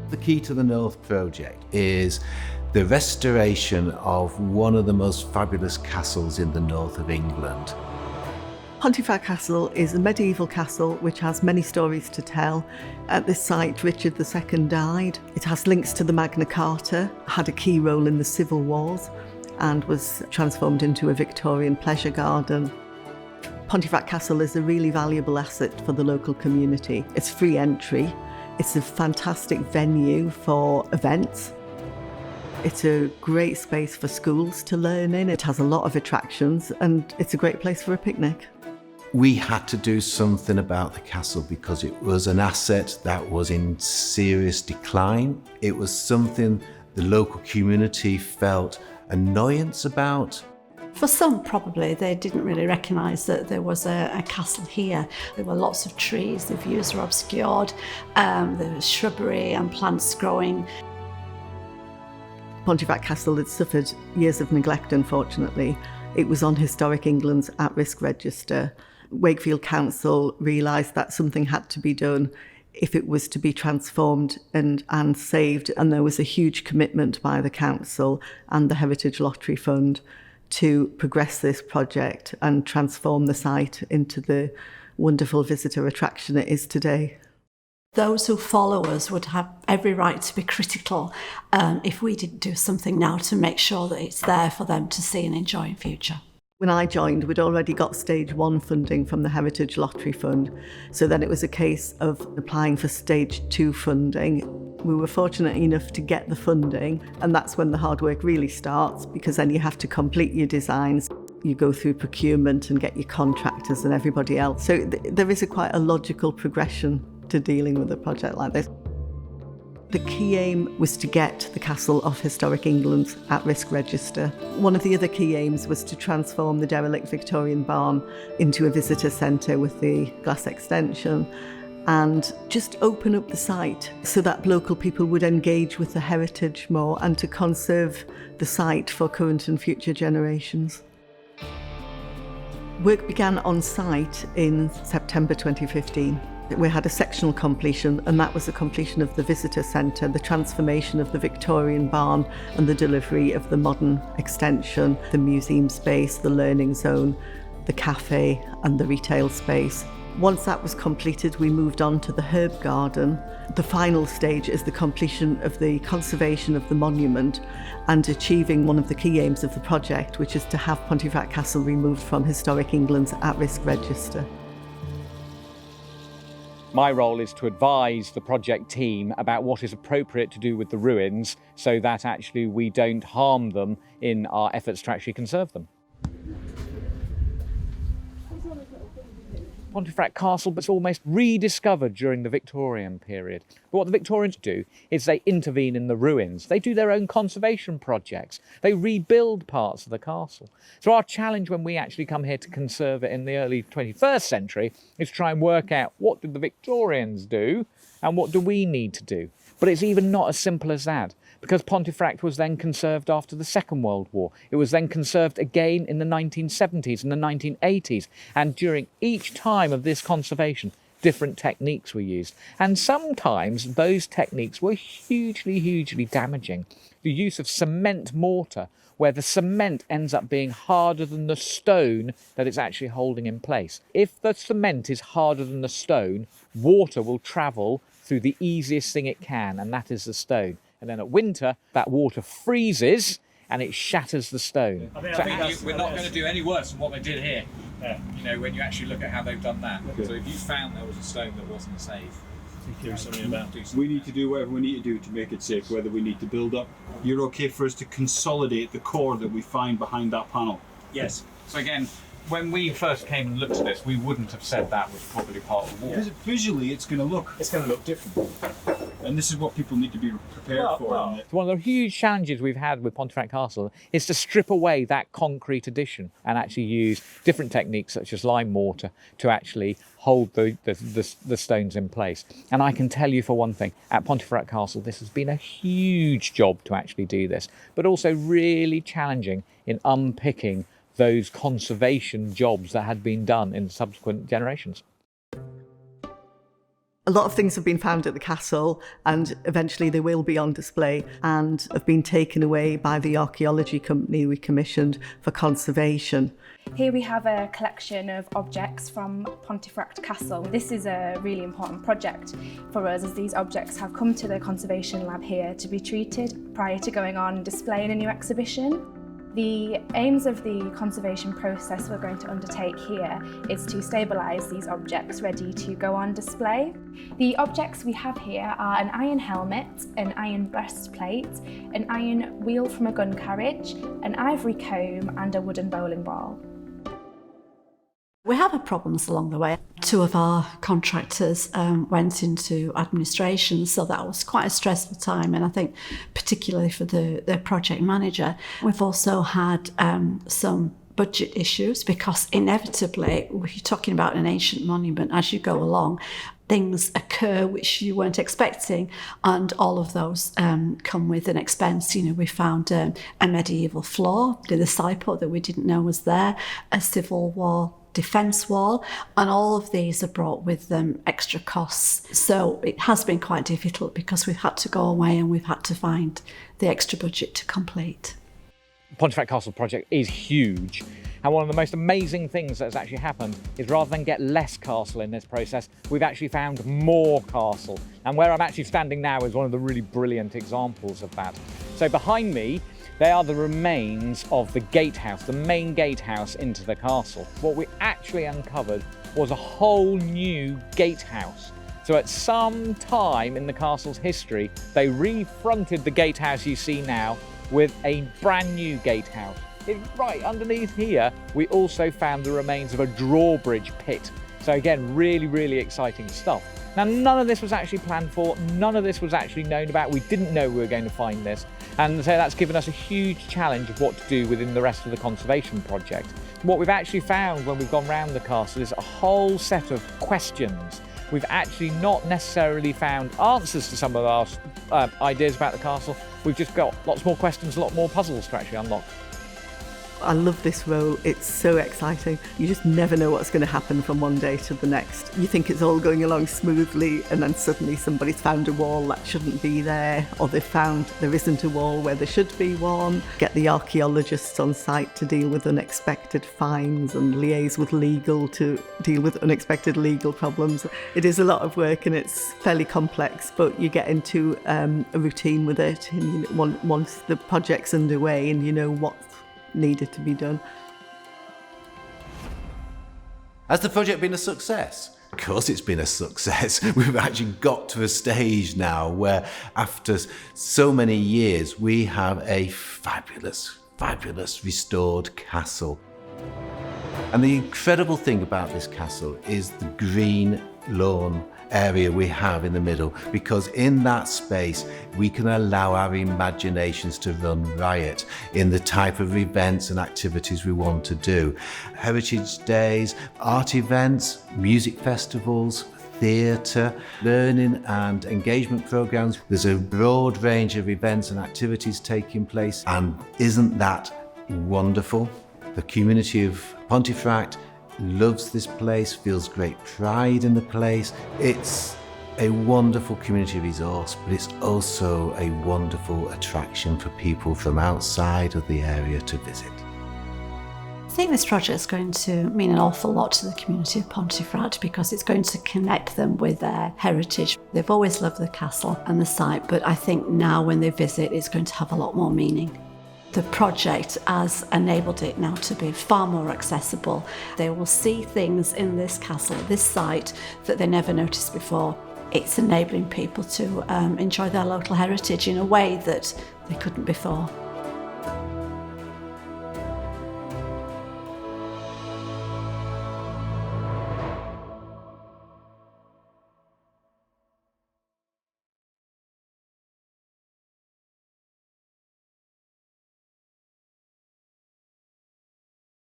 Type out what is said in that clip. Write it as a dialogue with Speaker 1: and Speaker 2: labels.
Speaker 1: The key to the North project is the restoration of one of the most fabulous castles in the north of England.
Speaker 2: Pontefract Castle is a medieval castle which has many stories to tell. At this site, Richard II died. It has links to the Magna Carta, had a key role in the civil wars, and was transformed into a Victorian pleasure garden. Pontefract Castle is a really valuable asset for the local community. It's free entry. It's a fantastic venue for events. It's a great space for schools to learn in. It has a lot of attractions and it's a great place for a picnic.
Speaker 1: We had to do something about the castle because it was an asset that was in serious decline. It was something the local community felt annoyance about.
Speaker 3: For some, probably, they didn't really recognise that there was a castle here. There were lots of trees, the views were obscured, there was shrubbery and plants growing.
Speaker 2: Pontefract Castle had suffered years of neglect, unfortunately. It was on Historic England's at-risk register. Wakefield Council realised that something had to be done if it was to be transformed and saved, and there was a huge commitment by the council and the Heritage Lottery Fund to progress this project and transform the site into the wonderful visitor attraction it is today.
Speaker 3: Those who follow us would have every right to be critical if we didn't do something now to make sure that it's there for them to see and enjoy in future.
Speaker 2: When I joined, we'd already got stage 1 funding from the Heritage Lottery Fund, so then it was a case of applying for stage 2 funding. We were fortunate enough to get the funding, and that's when the hard work really starts, because then you have to complete your designs. You go through procurement and get your contractors and everybody else. So there is quite a logical progression to dealing with a project like this. The key aim was to get the castle off Historic England's at-risk register. One of the other key aims was to transform the derelict Victorian barn into a visitor centre with the glass extension and just open up the site so that local people would engage with the heritage more and to conserve the site for current and future generations. Work began on site in September 2015. We had a sectional completion, and that was the completion of the visitor centre, the transformation of the Victorian barn and the delivery of the modern extension, the museum space, the learning zone, the café and the retail space. Once that was completed, we moved on to the herb garden. The final stage is the completion of the conservation of the monument and achieving one of the key aims of the project, which is to have Pontefract Castle removed from Historic England's at-risk register.
Speaker 4: My role is to advise the project team about what is appropriate to do with the ruins so that actually we don't harm them in our efforts to actually conserve them. Pontefract Castle was almost rediscovered during the Victorian period. But what the Victorians do is they intervene in the ruins. They do their own conservation projects. They rebuild parts of the castle. So our challenge when we actually come here to conserve it in the early 21st century is to try and work out what did the Victorians do and what do we need to do. But it's even not as simple as that, because Pontefract was then conserved after the Second World War. It was then conserved again in the 1970s and the 1980s. And during each time of this conservation, different techniques were used. And sometimes those techniques were hugely damaging. The use of cement mortar, where the cement ends up being harder than the stone that it's actually holding in place. If the cement is harder than the stone, water will travel through the easiest thing it can, and that is the stone. And then at winter, that water freezes and it shatters the stone.
Speaker 5: I think we're not going to do any worse than what they did here. Yeah. You know, when you actually look at how they've done that. Okay. So if you found there was a stone that wasn't safe, do something about it.
Speaker 6: We need to do whatever we need to do to make it safe, whether we need to build up. You're okay for us to consolidate the core that we find behind that panel?
Speaker 5: Yes. So again, when we first came and looked at this, we wouldn't have said that was probably part of the wall.
Speaker 6: Visually, it's going to look different. And this is what people need to be prepared for.
Speaker 4: One of the huge challenges we've had with Pontefract Castle is to strip away that concrete addition and actually use different techniques such as lime mortar to actually hold the stones in place. And I can tell you for one thing, at Pontefract Castle, this has been a huge job to actually do this, but also really challenging in unpicking those conservation jobs that had been done in subsequent generations.
Speaker 2: A lot of things have been found at the castle, and eventually they will be on display and have been taken away by the archaeology company we commissioned for conservation.
Speaker 7: Here we have a collection of objects from Pontefract Castle. This is a really important project for us, as these objects have come to the conservation lab here to be treated prior to going on display in a new exhibition. The aims of the conservation process we're going to undertake here is to stabilise these objects ready to go on display. The objects we have here are an iron helmet, an iron breastplate, an iron wheel from a gun carriage, an ivory comb and a wooden bowling ball.
Speaker 3: We have had problems along the way. 2 of our contractors went into administration, so that was quite a stressful time, and I think particularly for the project manager. We've also had some budget issues, because inevitably, if you're talking about an ancient monument, as you go along, things occur which you weren't expecting, and all of those come with an expense. You know, we found a medieval floor in the sideport that we didn't know was there, a Civil War defence wall, and all of these are brought with them extra costs. So it has been quite difficult, because we've had to go away and we've had to find the extra budget to complete.
Speaker 4: The Pontefract Castle project is huge, and one of the most amazing things that's actually happened is, rather than get less castle in this process, we've actually found more castle. And where I'm actually standing now is one of the really brilliant examples of that. So behind me, they are the remains of the gatehouse, the main gatehouse into the castle. What we actually uncovered was a whole new gatehouse. So at some time in the castle's history, they refronted the gatehouse you see now with a brand new gatehouse. Right underneath here, we also found the remains of a drawbridge pit. So again, really, really exciting stuff. Now, none of this was actually planned for, none of this was actually known about. We didn't know we were going to find this. And so that's given us a huge challenge of what to do within the rest of the conservation project. What we've actually found when we've gone round the castle is a whole set of questions. We've actually not necessarily found answers to some of our ideas about the castle. We've just got lots more questions, a lot more puzzles to actually unlock.
Speaker 2: I love this role. It's so exciting. You just never know what's going to happen from one day to the next. You think it's all going along smoothly, and then suddenly somebody's found a wall that shouldn't be there, or they've found there isn't a wall where there should be one. Get the archaeologists on site to deal with unexpected finds and liaise with legal to deal with unexpected legal problems. It is a lot of work, and it's fairly complex, but you get into a routine with it, and you know, once the project's underway and you know what's needed to be done.
Speaker 1: Has the project been a success? Of course it's been a success. We've actually got to a stage now where, after so many years, we have a fabulous, fabulous restored castle. And the incredible thing about this castle is the green lawn area we have in the middle, because in that space we can allow our imaginations to run riot in the type of events and activities we want to do. Heritage days, art events, music festivals, theatre, learning and engagement programs. There's a broad range of events and activities taking place, and isn't that wonderful? The community of Pontefract loves this place, feels great pride in the place. It's a wonderful community resource, but it's also a wonderful attraction for people from outside of the area to visit.
Speaker 3: I think this project is going to mean an awful lot to the community of Pontefract, because it's going to connect them with their heritage. They've always loved the castle and the site, but I think now when they visit, it's going to have a lot more meaning. The project has enabled it now to be far more accessible. They will see things in this castle, this site, that they never noticed before. It's enabling people to enjoy their local heritage in a way that they couldn't before.